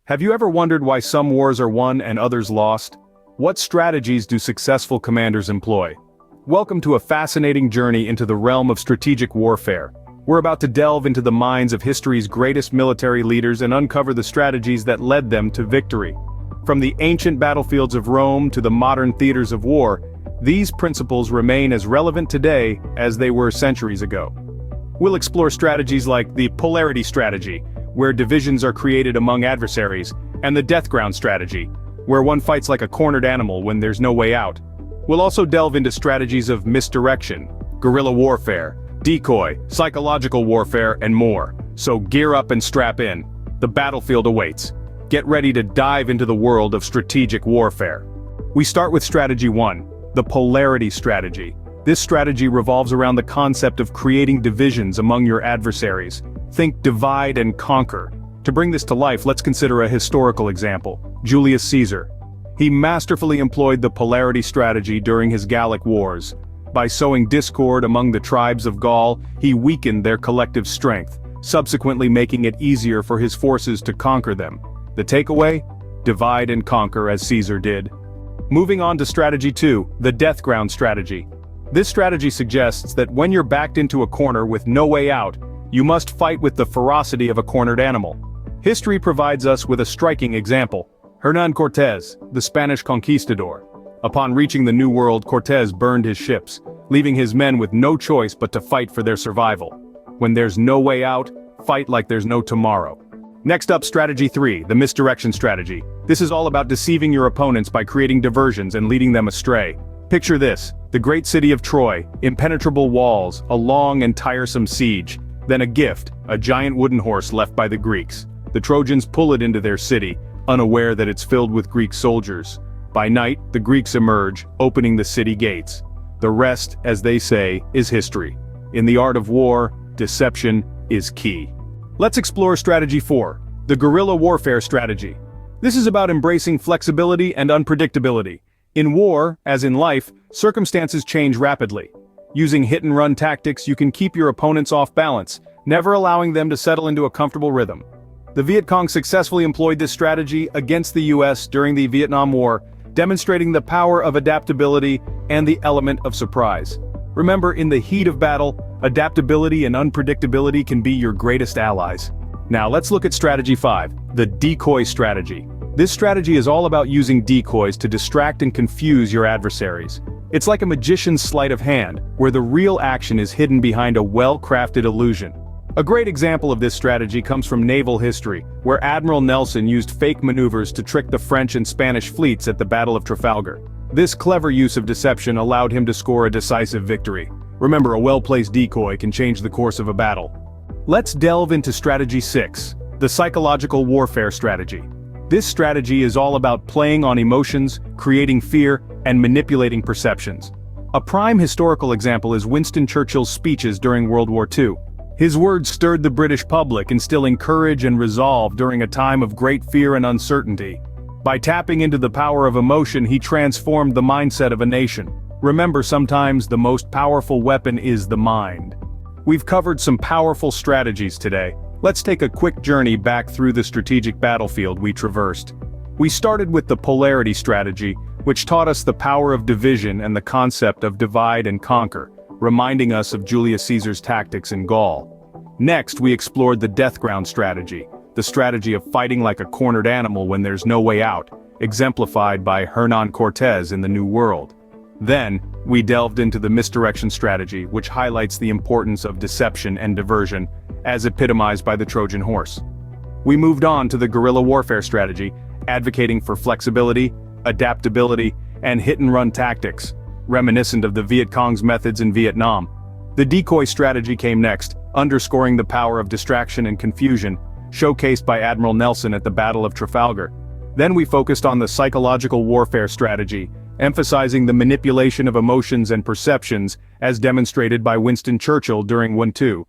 Have you ever wondered why some wars are won and others lost? What strategies do successful commanders employ? Welcome to a fascinating journey into the realm of strategic warfare. We're about to delve into the minds of history's greatest military leaders and uncover the strategies that led them to victory. From the ancient battlefields of Rome to the modern theaters of war, these principles remain as relevant today as they were centuries ago. We'll explore strategies like the polarity strategy, where divisions are created among adversaries, and the death ground strategy, where one fights like a cornered animal when there's no way out. We'll also delve into strategies of misdirection, guerrilla warfare, decoy, psychological warfare, and more. So gear up and strap in. The battlefield awaits. Get ready to dive into the world of strategic warfare. We start with strategy 1, the polarity strategy. This strategy revolves around the concept of creating divisions among your adversaries. Think divide and conquer. To bring this to life, let's consider a historical example: Julius Caesar. He masterfully employed the polarity strategy during his Gallic Wars. By sowing discord among the tribes of Gaul, he weakened their collective strength, subsequently making it easier for his forces to conquer them. The takeaway? Divide and conquer as Caesar did. Moving on to strategy 2, the death ground strategy. This strategy suggests that when you're backed into a corner with no way out, you must fight with the ferocity of a cornered animal. History provides us with a striking example: Hernán Cortés, the Spanish conquistador. Upon reaching the New World, Cortés burned his ships, leaving his men with no choice but to fight for their survival. When there's no way out, fight like there's no tomorrow. Next up, strategy 3, the misdirection strategy. This is all about deceiving your opponents by creating diversions and leading them astray. Picture this: the great city of Troy, impenetrable walls, a long and tiresome siege, then a gift, a giant wooden horse left by the Greeks. The Trojans pull it into their city, unaware that it's filled with Greek soldiers. By night, the Greeks emerge, opening the city gates. The rest, as they say, is history. In the art of war, deception is key. Let's explore strategy 4, the guerrilla warfare strategy. This is about embracing flexibility and unpredictability. In war, as in life, circumstances change rapidly. Using hit-and-run tactics, you can keep your opponents off balance, never allowing them to settle into a comfortable rhythm. The Viet Cong successfully employed this strategy against the US during the Vietnam War, demonstrating the power of adaptability and the element of surprise. Remember, in the heat of battle, adaptability and unpredictability can be your greatest allies. Now let's look at strategy 5, the decoy strategy. This strategy is all about using decoys to distract and confuse your adversaries. It's like a magician's sleight of hand, where the real action is hidden behind a well-crafted illusion. A great example of this strategy comes from naval history, where Admiral Nelson used fake maneuvers to trick the French and Spanish fleets at the Battle of Trafalgar. This clever use of deception allowed him to score a decisive victory. Remember, a well-placed decoy can change the course of a battle. Let's delve into strategy 6, the psychological warfare strategy. This strategy is all about playing on emotions, creating fear, and manipulating perceptions. A prime historical example is Winston Churchill's speeches during World War II. His words stirred the British public, instilling courage and resolve during a time of great fear and uncertainty. By tapping into the power of emotion, he transformed the mindset of a nation. Remember, sometimes the most powerful weapon is the mind. We've covered some powerful strategies today. Let's take a quick journey back through the strategic battlefield we traversed. We started with the polarity strategy, which taught us the power of division and the concept of divide and conquer, reminding us of Julius Caesar's tactics in Gaul. Next, we explored the death ground strategy, the strategy of fighting like a cornered animal when there's no way out, exemplified by Hernán Cortés in the New World. Then, we delved into the misdirection strategy, which highlights the importance of deception and diversion, as epitomized by the Trojan horse. We moved on to the guerrilla warfare strategy, advocating for flexibility, adaptability, and hit-and-run tactics, reminiscent of the Viet Cong's methods in Vietnam. The decoy strategy came next, underscoring the power of distraction and confusion, showcased by Admiral Nelson at the Battle of Trafalgar. Then we focused on the psychological warfare strategy, emphasizing the manipulation of emotions and perceptions, as demonstrated by Winston Churchill during World War II.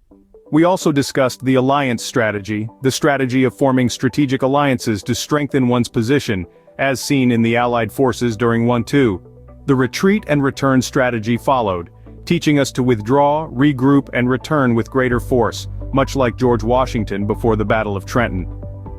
We also discussed the alliance strategy, the strategy of forming strategic alliances to strengthen one's position, as seen in the Allied forces during World War II. The retreat and return strategy followed, teaching us to withdraw, regroup, and return with greater force, much like George Washington before the Battle of Trenton.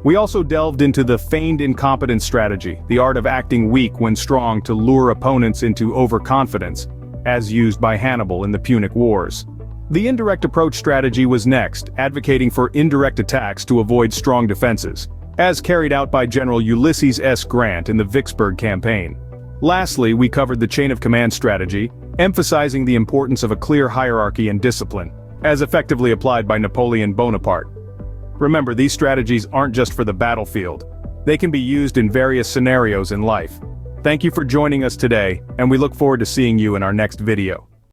We also delved into the feigned incompetence strategy, the art of acting weak when strong to lure opponents into overconfidence, as used by Hannibal in the Punic Wars. The indirect approach strategy was next, advocating for indirect attacks to avoid strong defenses, as carried out by General Ulysses S. Grant in the Vicksburg campaign. Lastly, we covered the chain of command strategy, emphasizing the importance of a clear hierarchy and discipline, as effectively applied by Napoleon Bonaparte. Remember, these strategies aren't just for the battlefield. They can be used in various scenarios in life. Thank you for joining us today, and we look forward to seeing you in our next video.